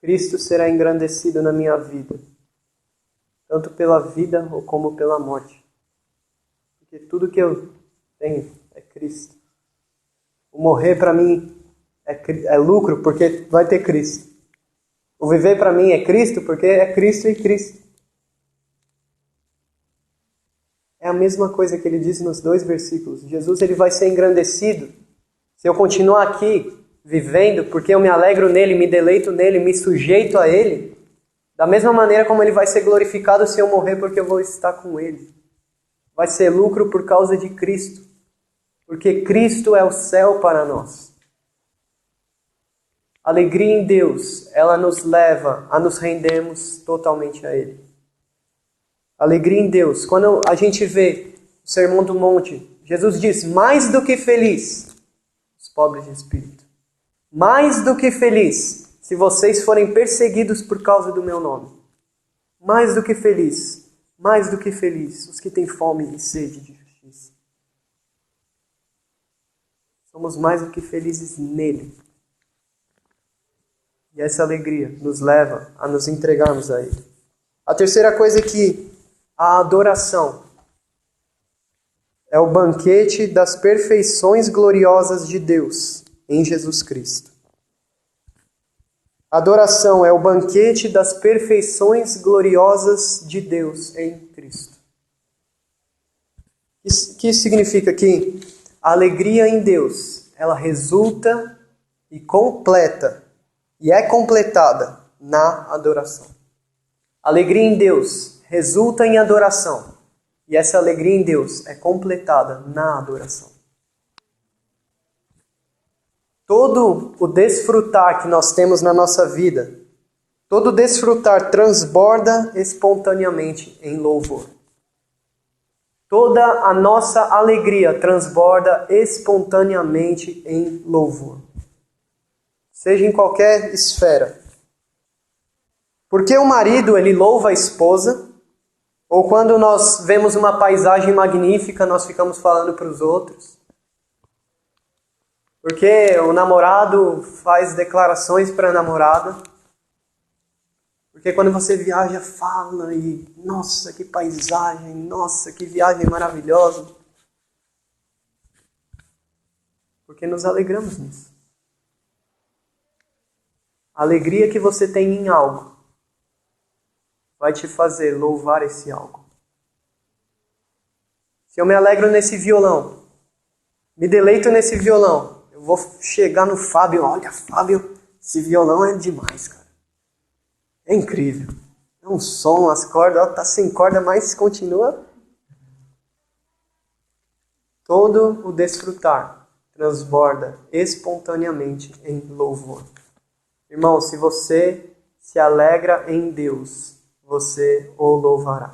Cristo será engrandecido na minha vida, tanto pela vida como pela morte. Porque tudo que eu tenho é Cristo. O morrer para mim é lucro, porque vai ter Cristo. O viver para mim é Cristo, porque é Cristo e Cristo. É a mesma coisa que ele diz nos 2 versículos. Jesus ele vai ser engrandecido se eu continuar aqui vivendo, porque eu me alegro nele, me deleito nele, me sujeito a ele, da mesma maneira como ele vai ser glorificado se eu morrer, porque eu vou estar com ele. Vai ser lucro por causa de Cristo, porque Cristo é o céu para nós. A alegria em Deus, ela nos leva a nos rendermos totalmente a ele. A alegria em Deus, quando a gente vê o Sermão do Monte, Jesus diz, mais do que feliz, os pobres de espírito. Mais do que feliz, se vocês forem perseguidos por causa do meu nome. Mais do que feliz, os que têm fome e sede de justiça. Somos mais do que felizes nele. E essa alegria nos leva a nos entregarmos a ele. A terceira coisa é que a adoração é o banquete das perfeições gloriosas de Deus em Jesus Cristo. Adoração é o banquete das perfeições gloriosas de Deus em Cristo. O que isso significa aqui? A alegria em Deus, ela resulta e completa, e é completada na adoração. Alegria em Deus resulta em adoração, e essa alegria em Deus é completada na adoração. Todo o desfrutar que nós temos na nossa vida, todo desfrutar transborda espontaneamente em louvor. Toda a nossa alegria transborda espontaneamente em louvor. Seja em qualquer esfera. Porque o marido, ele louva a esposa, ou quando nós vemos uma paisagem magnífica, nós ficamos falando para os outros. Porque o namorado faz declarações para a namorada. Porque quando você viaja, fala e, nossa, que paisagem, nossa, que viagem maravilhosa. Porque nos alegramos nisso. A alegria que você tem em algo vai te fazer louvar esse algo. Se eu me alegro nesse violão, me deleito nesse violão, eu vou chegar no Fábio, olha, Fábio, esse violão é demais, cara. É incrível. É um som, as cordas, tá sem corda, mas continua. Todo o desfrutar transborda espontaneamente em louvor. Irmão, se você se alegra em Deus, você o louvará.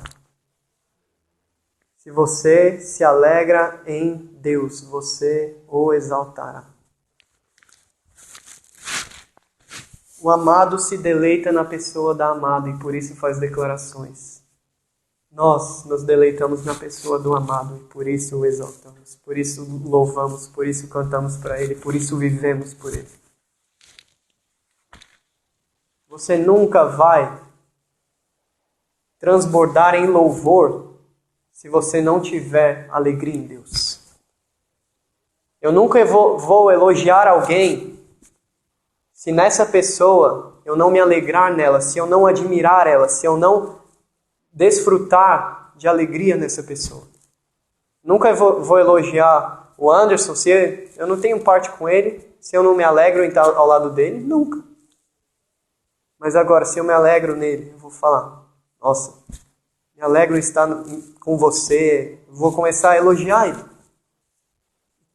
Se você se alegra em Deus, você o exaltará. O amado se deleita na pessoa da amada e por isso faz declarações. Nós nos deleitamos na pessoa do amado e por isso o exaltamos, por isso louvamos, por isso cantamos para Ele, por isso vivemos por Ele. Você nunca vai transbordar em louvor se você não tiver alegria em Deus. Eu nunca vou elogiar alguém se nessa pessoa eu não me alegrar nela, se eu não admirar ela, se eu não desfrutar de alegria nessa pessoa. Nunca vou elogiar o Anderson se eu não tenho parte com ele, se eu não me alegro em estar ao lado dele, nunca. Mas agora, se eu me alegro nele, eu vou falar, nossa, me alegro em estar com você, vou começar a elogiar ele.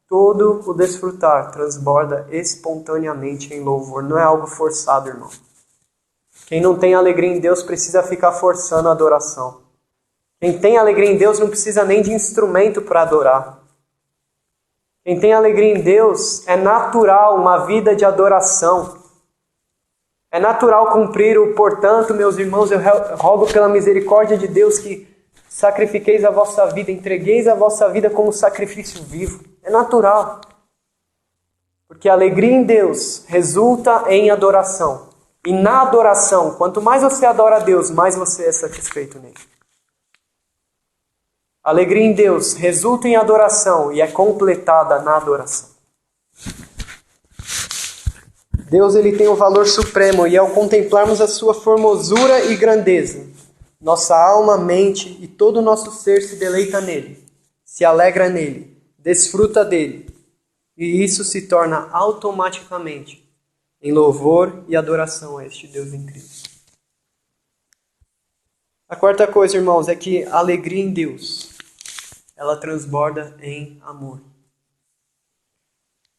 Todo o desfrutar transborda espontaneamente em louvor. Não é algo forçado, irmão. Quem não tem alegria em Deus precisa ficar forçando a adoração. Quem tem alegria em Deus não precisa nem de instrumento para adorar. Quem tem alegria em Deus é natural uma vida de adoração. É natural cumprir o portanto, meus irmãos, eu rogo pela misericórdia de Deus que sacrifiqueis a vossa vida, entregueis a vossa vida como sacrifício vivo. É natural. Porque a alegria em Deus resulta em adoração. E na adoração, quanto mais você adora a Deus, mais você é satisfeito nele. A alegria em Deus resulta em adoração e é completada na adoração. Deus, ele tem o valor supremo e ao contemplarmos a sua formosura e grandeza, nossa alma, mente e todo o nosso ser se deleita nele, se alegra nele, desfruta dele. E isso se torna automaticamente em louvor e adoração a este Deus incrível. A quarta coisa, irmãos, é que a alegria em Deus, ela transborda em amor.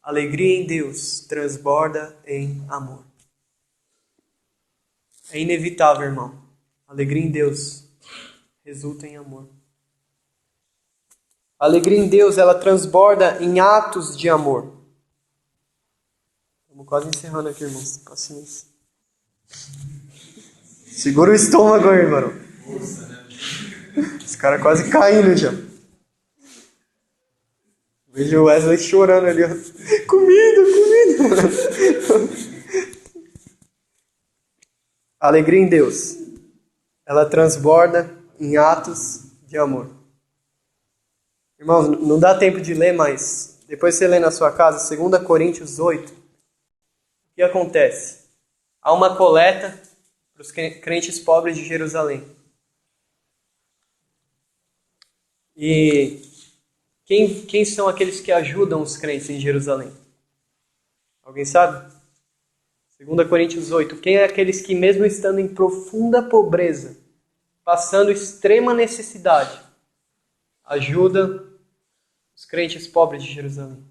Alegria em Deus transborda em amor. É inevitável, irmão. Alegria em Deus resulta em amor. A alegria em Deus, ela transborda em atos de amor. Estamos quase encerrando aqui, irmãos. Paciência. Segura o estômago aí, irmão. Esse cara quase caindo já. Vejo o Wesley chorando ali. Comida. A alegria em Deus, ela transborda em atos de amor. Irmãos, não dá tempo de ler, mas depois você lê na sua casa, 2 Coríntios 8. O que acontece? há uma coleta para os crentes pobres de Jerusalém. E quem são aqueles que ajudam os crentes em Jerusalém? Alguém sabe? 2 Coríntios 8. Quem é aqueles que, mesmo estando em profunda pobreza, passando extrema necessidade, ajuda os crentes pobres de Jerusalém?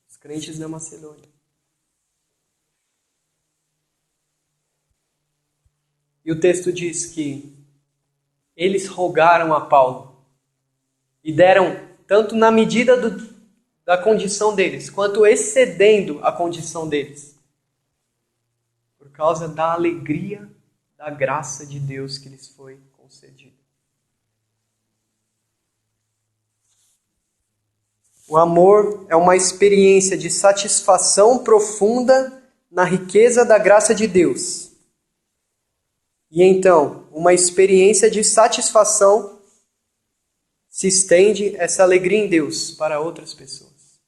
Os crentes da Macedônia. E o texto diz que eles rogaram a Paulo e deram, tanto na medida da condição deles, quanto excedendo a condição deles, por causa da alegria da graça de Deus que lhes foi concedida. O amor é uma experiência de satisfação profunda na riqueza da graça de Deus. E então, uma experiência de satisfação se estende essa alegria em Deus para outras pessoas.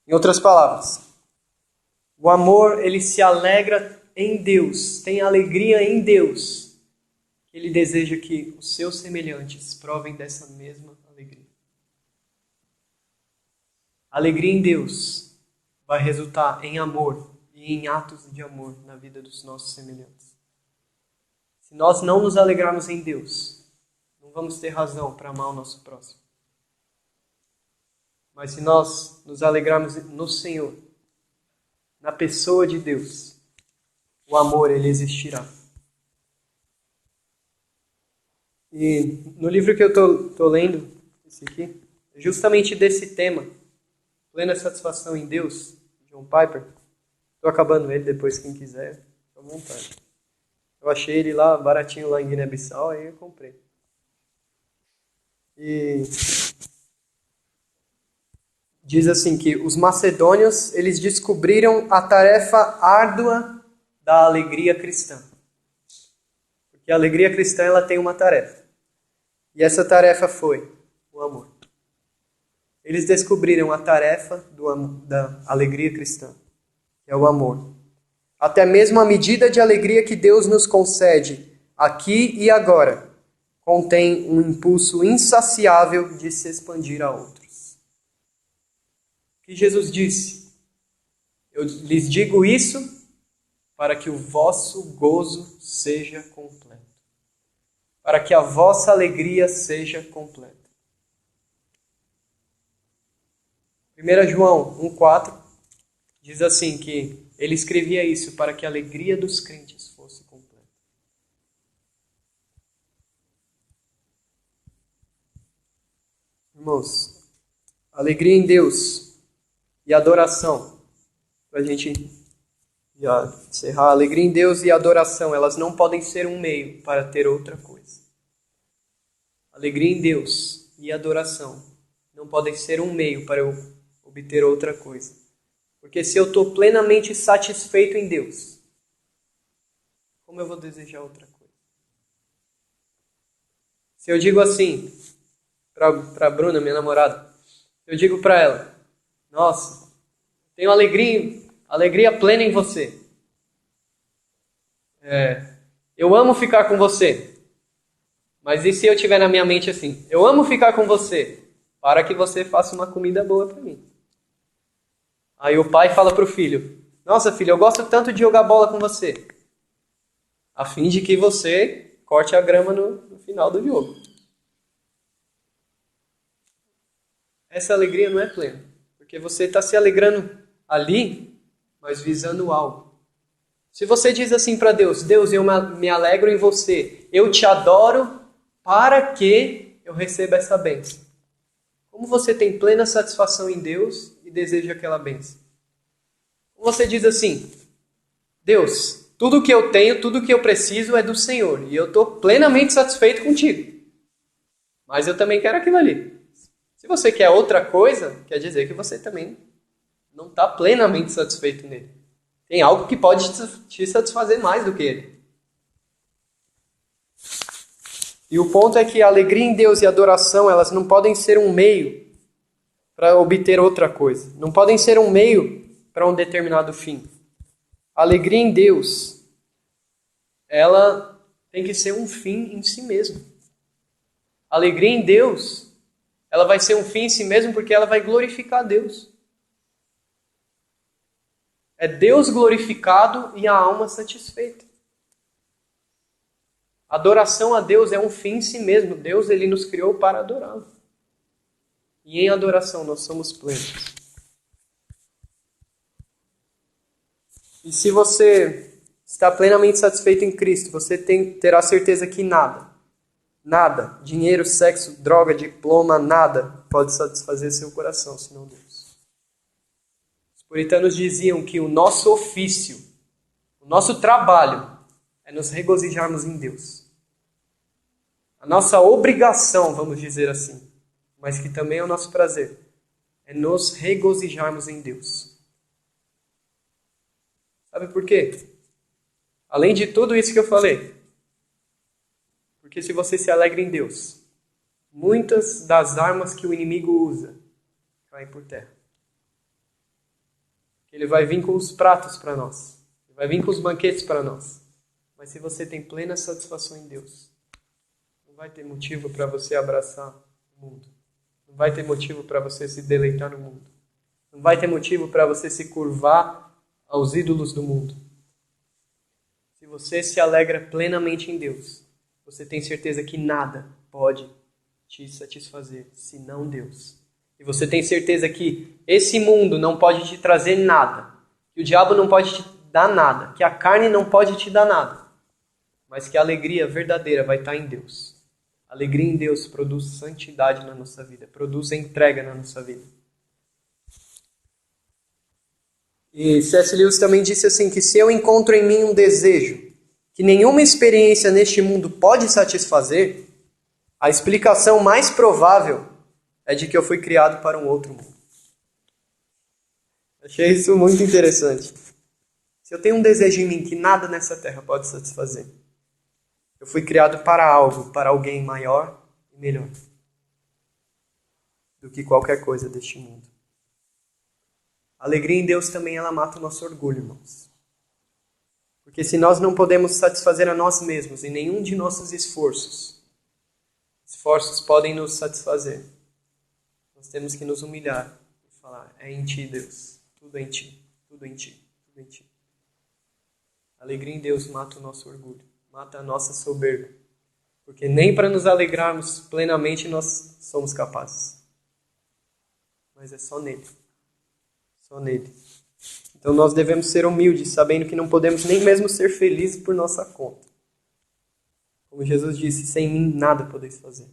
Em outras palavras, o amor, ele se alegra em Deus, tem alegria em Deus. Ele deseja que os seus semelhantes provem dessa mesma alegria. A alegria em Deus vai resultar em amor e em atos de amor na vida dos nossos semelhantes. Se nós não nos alegrarmos em Deus, não vamos ter razão para amar o nosso próximo. Mas se nós nos alegrarmos no Senhor, na pessoa de Deus, o amor, ele existirá. E no livro que eu estou lendo, esse aqui, é justamente desse tema, plena satisfação em Deus, John Piper. Estou acabando ele depois, quem quiser, fica à vontade. Eu achei ele lá, baratinho lá em Guiné-Bissau, aí eu comprei. E diz assim que os macedônios, eles descobriram a tarefa árdua da alegria cristã. Porque a alegria cristã, ela tem uma tarefa. E essa tarefa foi o amor. Eles descobriram a tarefa da alegria cristã, que é o amor. Até mesmo a medida de alegria que Deus nos concede aqui e agora contém um impulso insaciável de se expandir a outros. O que Jesus disse? Eu lhes digo isso para que o vosso gozo seja completo. Para que a vossa alegria seja completa. 1 João 1,4 diz assim que ele escrevia isso para que a alegria dos crentes fosse completa. Irmãos, alegria em Deus e adoração, para a gente já encerrar, alegria em Deus e adoração, elas não podem ser um meio para ter outra coisa. Alegria em Deus e adoração não podem ser um meio para eu obter outra coisa. Porque se eu estou plenamente satisfeito em Deus, como eu vou desejar outra coisa? Se eu digo assim, para a Bruna, minha namorada, eu digo para ela, nossa, tenho alegria plena em você. Eu amo ficar com você. Mas e se eu tiver na minha mente assim, eu amo ficar com você, para que você faça uma comida boa para mim. Aí o pai fala para o filho, nossa filho, eu gosto tanto de jogar bola com você, a fim de que você corte a grama no final do jogo. Essa alegria não é plena, porque você está se alegrando ali, mas visando algo. Se você diz assim para Deus, Deus, eu me alegro em você, eu te adoro para que eu receba essa bênção. Como você tem plena satisfação em Deus e deseja aquela bênção? Você diz assim, Deus, tudo que eu tenho, tudo que eu preciso é do Senhor. E eu estou plenamente satisfeito contigo. Mas eu também quero aquilo ali. Se você quer outra coisa, quer dizer que você também não está plenamente satisfeito nele. Tem algo que pode te satisfazer mais do que ele. E o ponto é que a alegria em Deus e a adoração, elas não podem ser um meio para obter outra coisa. Não podem ser um meio para um determinado fim. A alegria em Deus, ela tem que ser um fim em si mesmo. A alegria em Deus, ela vai ser um fim em si mesmo porque ela vai glorificar Deus. É Deus glorificado e a alma satisfeita. Adoração a Deus é um fim em si mesmo. Deus, ele nos criou para adorá-lo. E em adoração nós somos plenos. E se você está plenamente satisfeito em Cristo, você terá certeza que nada, dinheiro, sexo, droga, diploma, nada pode satisfazer seu coração, senão Deus. Os puritanos diziam que o nosso ofício, o nosso trabalho é nos regozijarmos em Deus. A nossa obrigação, vamos dizer assim, mas que também é o nosso prazer, é nos regozijarmos em Deus. Sabe por quê? Além de tudo isso que eu falei, porque se você se alegra em Deus, muitas das armas que o inimigo usa caem por terra. Ele vai vir com os pratos para nós, ele vai vir com os banquetes para nós. Mas se você tem plena satisfação em Deus, não vai ter motivo para você abraçar o mundo. Não vai ter motivo para você se deleitar no mundo. Não vai ter motivo para você se curvar aos ídolos do mundo. Se você se alegra plenamente em Deus, você tem certeza que nada pode te satisfazer, senão Deus. E você tem certeza que esse mundo não pode te trazer nada, que o diabo não pode te dar nada, que a carne não pode te dar nada, mas que a alegria verdadeira vai estar em Deus. A alegria em Deus produz santidade na nossa vida, produz entrega na nossa vida. E C.S. Lewis também disse assim, que se eu encontro em mim um desejo que nenhuma experiência neste mundo pode satisfazer, a explicação mais provável é de que eu fui criado para um outro mundo. Achei isso muito interessante. Se eu tenho um desejo em mim que nada nessa terra pode satisfazer, eu fui criado para algo, para alguém maior e melhor do que qualquer coisa deste mundo. A alegria em Deus também ela mata o nosso orgulho, irmãos. Porque se nós não podemos satisfazer a nós mesmos em nenhum de nossos esforços podem nos satisfazer. Nós temos que nos humilhar e falar, é em Ti, Deus. Tudo em Ti, tudo em Ti, tudo em Ti. A alegria em Deus mata o nosso orgulho, mata a nossa soberba. Porque nem para nos alegrarmos plenamente nós somos capazes. Mas é só nele. Só nele. Então nós devemos ser humildes, sabendo que não podemos nem mesmo ser felizes por nossa conta. Como Jesus disse, sem mim nada podeis fazer.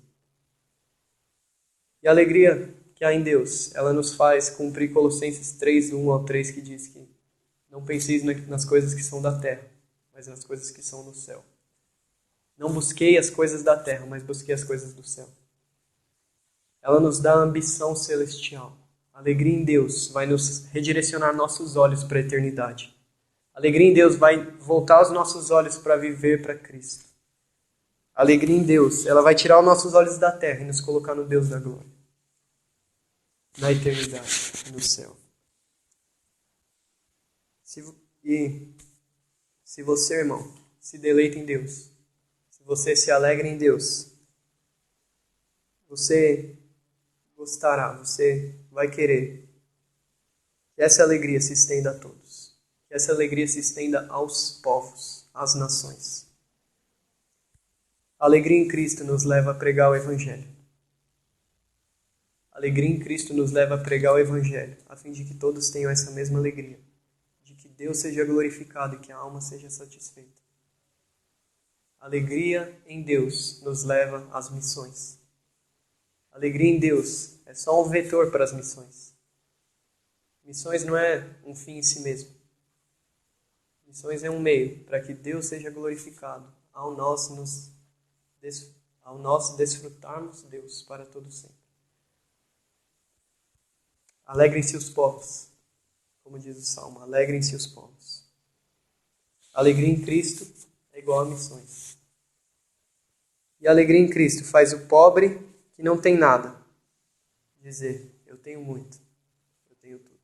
E a alegria que há em Deus, ela nos faz cumprir Colossenses 3, 1-3, que diz que não penseis nas coisas que são da terra, mas nas coisas que são no céu. Não busquei as coisas da terra, mas busquei as coisas do céu. Ela nos dá ambição celestial. A alegria em Deus vai nos redirecionar nossos olhos para a eternidade. A alegria em Deus vai voltar os nossos olhos para viver para Cristo. A alegria em Deus, ela vai tirar os nossos olhos da terra e nos colocar no Deus da glória. Na eternidade, no céu. Se você, irmão, se deleita em Deus, se você se alegra em Deus, você gostará, você vai querer que essa alegria se estenda a todos. Que essa alegria se estenda aos povos, às nações. A alegria em Cristo nos leva a pregar o Evangelho. A alegria em Cristo nos leva a pregar o Evangelho, a fim de que todos tenham essa mesma alegria. De que Deus seja glorificado e que a alma seja satisfeita. A alegria em Deus nos leva às missões. A alegria em Deus é só um vetor para as missões. Missões não é um fim em si mesmo. Missões é um meio para que Deus seja glorificado ao nós desfrutarmos Deus para todo sempre. Alegrem-se os povos, como diz o Salmo, alegrem-se os povos. A alegria em Cristo é igual a missões. E a alegria em Cristo faz o pobre que não tem nada dizer, eu tenho muito, eu tenho tudo.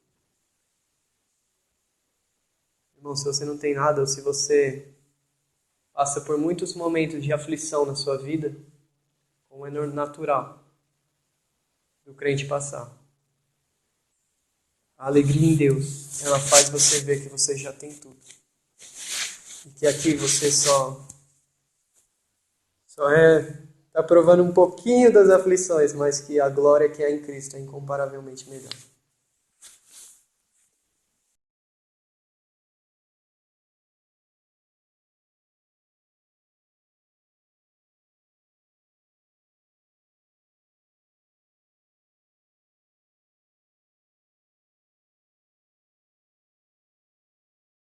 Irmão, se você não tem nada, ou se você passa por muitos momentos de aflição na sua vida, como é natural do crente passar, a alegria em Deus, ela faz você ver que você já tem tudo. E que aqui você só está provando um pouquinho das aflições, mas que a glória que é em Cristo é incomparavelmente melhor.